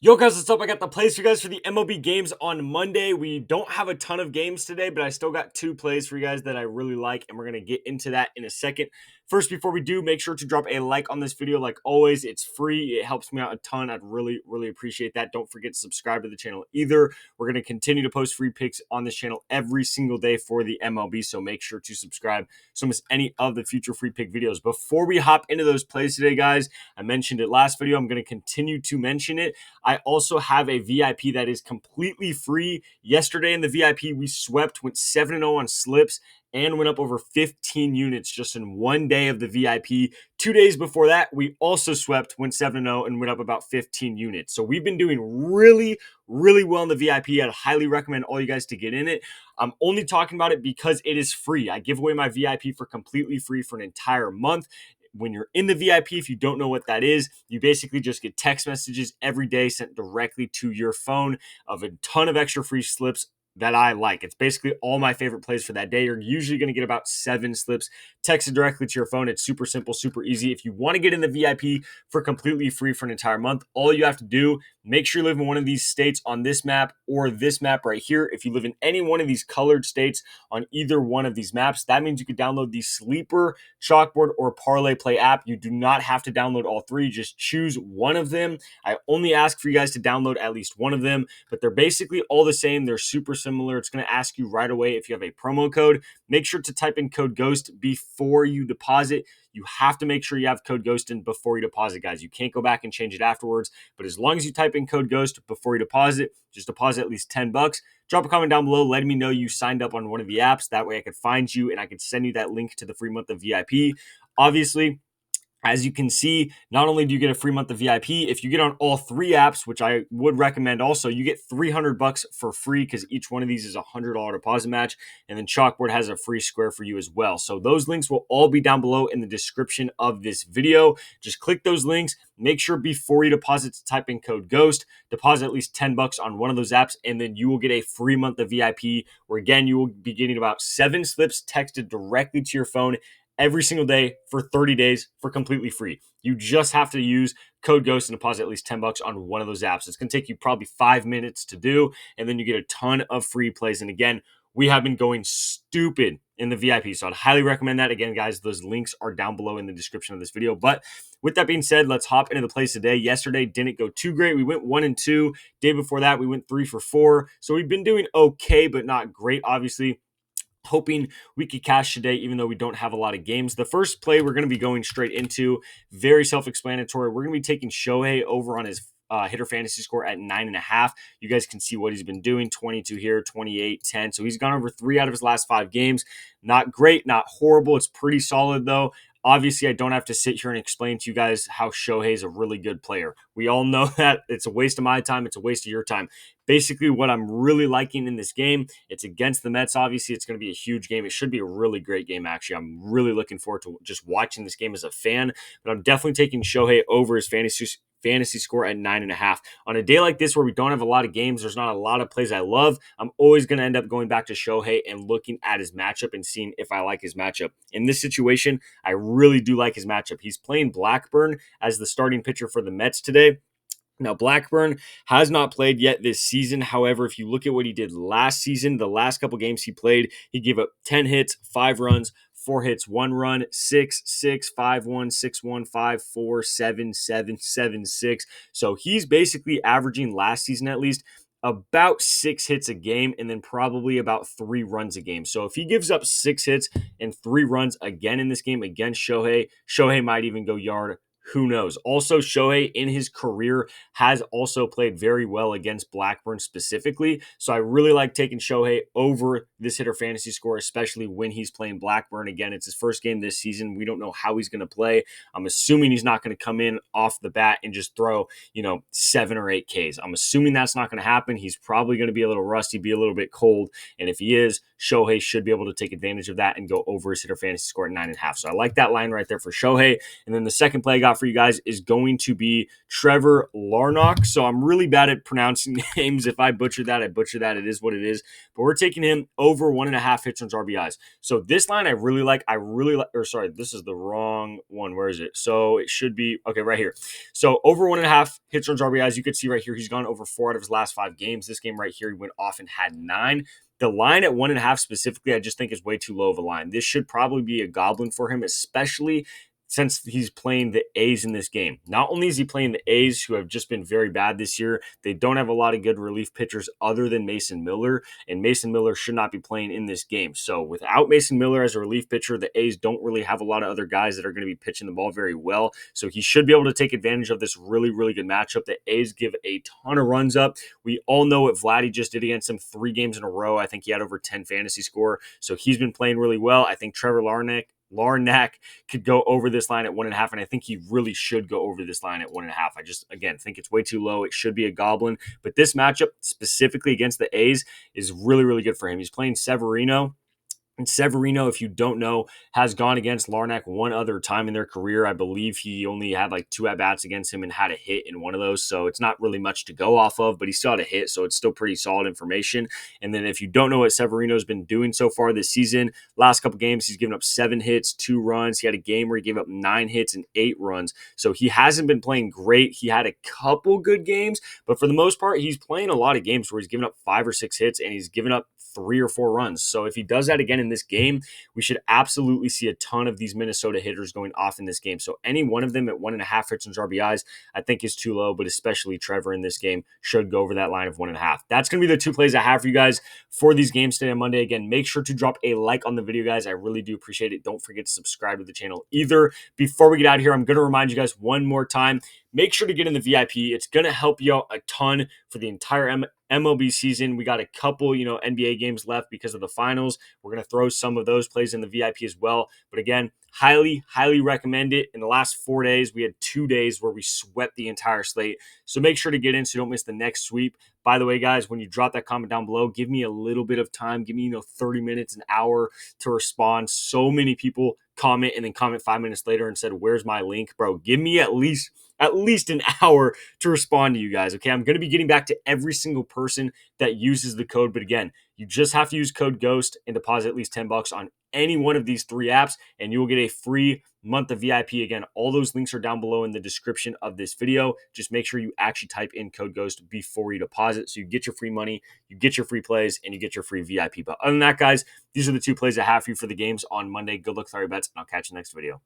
Yo guys, what's up? I got the plays for you guys for the MLB games on Monday. We don't have a ton of games today, but I still got two plays for you guys that I really like, and we're going to get into that in a second. First, before we do, make sure to drop a like on this video. Like always, it's free. It helps me out a ton. I'd really appreciate that. Don't forget to subscribe to the channel either. We're going to continue to post free picks on this channel every single day for the MLB, so make sure to subscribe so miss any of the future free pick videos. Before we hop into those plays today, guys, I mentioned it last video. I'm going to continue to mention it. I also have a VIP that is completely free. Yesterday in the VIP, we swept, went 7-0 on slips, and went up over 15 units just in one day of the VIP. 2 days before that, we also swept, went 7-0, and went up about 15 units. So we've been doing really well in the VIP. I'd highly recommend all you guys to get in it. I'm only talking about it because it is free. I give away my VIP for completely free for an entire month. When you're in the VIP, if you don't know what that is, you basically just get text messages every day sent directly to your phone of a ton of extra free slips that I like. It's basically all my favorite plays for that day. You're usually going to get about 7 slips texted directly to your phone. It's super simple, super easy. If you want to get in the VIP for completely free for an entire month, all you have to do, make sure you live in one of these states on this map or this map right here. If you live in any one of these colored states on either one of these maps, that means you could download the Sleeper, Chalkboard, or Parlay Play app. You do not have to download all three. Just choose one of them. I only ask for you guys to download at least one of them, but they're basically all the same. They're super similar. It's going to ask you right away if you have a promo code. Make sure to type in code GHOST before you deposit. You have to make sure you have code GHOST in before you deposit, guys. You can't go back and change it afterwards, but as long as you type in code GHOST before you deposit, just deposit at least 10 bucks. Drop a comment down below letting me know you signed up on one of the apps. That way I could find you and I could send you that link to the free month of VIP. Obviously, as you can see, not only do you get a free month of VIP, if you get on all three apps, which I would recommend also, you get 300 bucks for free because each one of these is a $100 deposit match. And then Chalkboard has a free square for you as well. So those links will all be down below in the description of this video. Just click those links. Make sure before you deposit to type in code GHOST, deposit at least 10 bucks on one of those apps, and then you will get a free month of VIP where again, you will be getting about 7 slips texted directly to your phone every single day for 30 days for completely free. You just have to use code GHOST and deposit at least 10 bucks on one of those apps. It's going to take you probably 5 minutes to do, and then you get a ton of free plays. And again, we have been going stupid in the VIP, so I'd highly recommend that. Again, guys, those links are down below in the description of this video. But with that being said, let's hop into the plays today. Yesterday didn't go too great. We went 1-2. Day before that, we went 3 for 4. So we've been doing okay, but not great, obviously. Hoping we could cash today, even though we don't have a lot of games. The first play we're going to be going straight into, very self-explanatory. We're going to be taking Shohei over on his hitter fantasy score at 9.5. You guys can see what he's been doing. 22 here, 28, 10. So he's gone over 3 out of his last 5 games. Not great, not horrible. It's pretty solid though. Obviously, I don't have to sit here and explain to you guys how Shohei is a really good player. We all know that. It's a waste of my time. It's a waste of your time. Basically, what I'm really liking in this game, it's against the Mets. Obviously, it's going to be a huge game. It should be a really great game, actually. I'm really looking forward to just watching this game as a fan, but I'm definitely taking Shohei over his fantasy score at 9.5. On a day like this where we don't have a lot of games, there's not a lot of plays I love, I'm always going to end up going back to Shohei and looking at his matchup and seeing if I like his matchup. In this situation, I really do like his matchup. He's playing Blackburn as the starting pitcher for the Mets today. Now, Blackburn has not played yet this season. However, if you look at what he did last season, the last couple games he played, he gave up 10 hits, 5 runs, 4 hits, 1 run, 6, 6, 5, 1, 6, 1, 5, 4, 7, 7, 7, 6. So he's basically averaging last season at least about 6 hits a game and then probably about 3 runs a game. So if he gives up 6 hits and 3 runs again in this game against Shohei, Shohei might even go yard. Who knows? Also, Shohei in his career has also played very well against Blackburn specifically. So I really like taking Shohei over this hitter fantasy score, especially when he's playing Blackburn. Again, it's his first game this season. We don't know how he's going to play. I'm assuming he's not going to come in off the bat and just throw, 7 or 8 Ks. I'm assuming that's not going to happen. He's probably going to be a little rusty, be a little bit cold. And if he is, Shohei should be able to take advantage of that and go over his hitter fantasy score at 9.5. So I like that line right there for Shohei. And then the second play I got for you guys is going to be Trevor Larnach. So I'm really bad at pronouncing names. If I butcher that, I butcher that. It is what it is. But we're taking him over 1.5 hits runs RBIs. So this line I really like. Or sorry, this is the wrong one. Where is it? So it should be, okay, right here. So over 1.5 hits runs RBIs. You could see right here, he's gone over 4 out of his last 5 games. This game right here, he went off and had 9. The line at 1.5 specifically, I just think is way too low of a line. This should probably be a goblin for him, especially since he's playing the A's in this game. Not only is he playing the A's, who have just been very bad this year, they don't have a lot of good relief pitchers other than Mason Miller, and Mason Miller should not be playing in this game. So without Mason Miller as a relief pitcher, the A's don't really have a lot of other guys that are going to be pitching the ball very well. So he should be able to take advantage of this really, really good matchup. The A's give a ton of runs up. We all know what Vladdy just did against him 3 games in a row. I think he had over 10 fantasy score. So he's been playing really well. I think Trevor Larnach could go over this line at 1.5, and I think he really should go over this line at 1.5. I just, again, think it's way too low. It should be a goblin, but this matchup specifically against the A's is really, really good for him. He's playing Severino. And Severino, if you don't know, has gone against Larnach one other time in their career. I believe he only had like 2 at-bats against him and had a hit in one of those. So it's not really much to go off of, but he still had a hit. So it's still pretty solid information. And then if you don't know what Severino's been doing so far this season, last couple games, he's given up 7 hits, 2 runs. He had a game where he gave up 9 hits and 8 runs. So he hasn't been playing great. He had a couple good games, but for the most part, he's playing a lot of games where he's given up 5 or 6 hits and he's given up 3 or 4 runs. So if he does that again in this game, we should absolutely see a ton of these Minnesota hitters going off in this game. So any one of them at 1.5 hits and RBIs, I think is too low, but especially Trevor in this game should go over that line of 1.5. That's going to be the 2 plays I have for you guys for these games today on Monday. Again, make sure to drop a like on the video, guys. I really do appreciate it. Don't forget to subscribe to the channel either. Before we get out of here, I'm going to remind you guys one more time, make sure to get in the VIP. It's going to help you out a ton for the entire MLB season. We got a couple, NBA games left because of the finals. We're going to throw some of those plays in the VIP as well. But again, highly, highly recommend it. In the last 4 days, we had 2 days where we swept the entire slate. So make sure to get in so you don't miss the next sweep. By the way, guys, when you drop that comment down below, give me a little bit of time. Give me, 30 minutes, an hour to respond. So many people comment and then comment 5 minutes later and said, "Where's my link?" Bro, give me at least an hour to respond to you guys. Okay, I'm going to be getting back to every single person that uses the code. But again, you just have to use code GHOST and deposit at least $10 on any one of these 3 apps, and you will get a free month of VIP. Again, all those links are down below in the description of this video. Just make sure you actually type in code GHOST before you deposit, so you get your free money, you get your free plays, and you get your free VIP. But other than that, guys, these are the 2 plays I have for you for the games on Monday. Good luck with all your bets, and I'll catch you next video.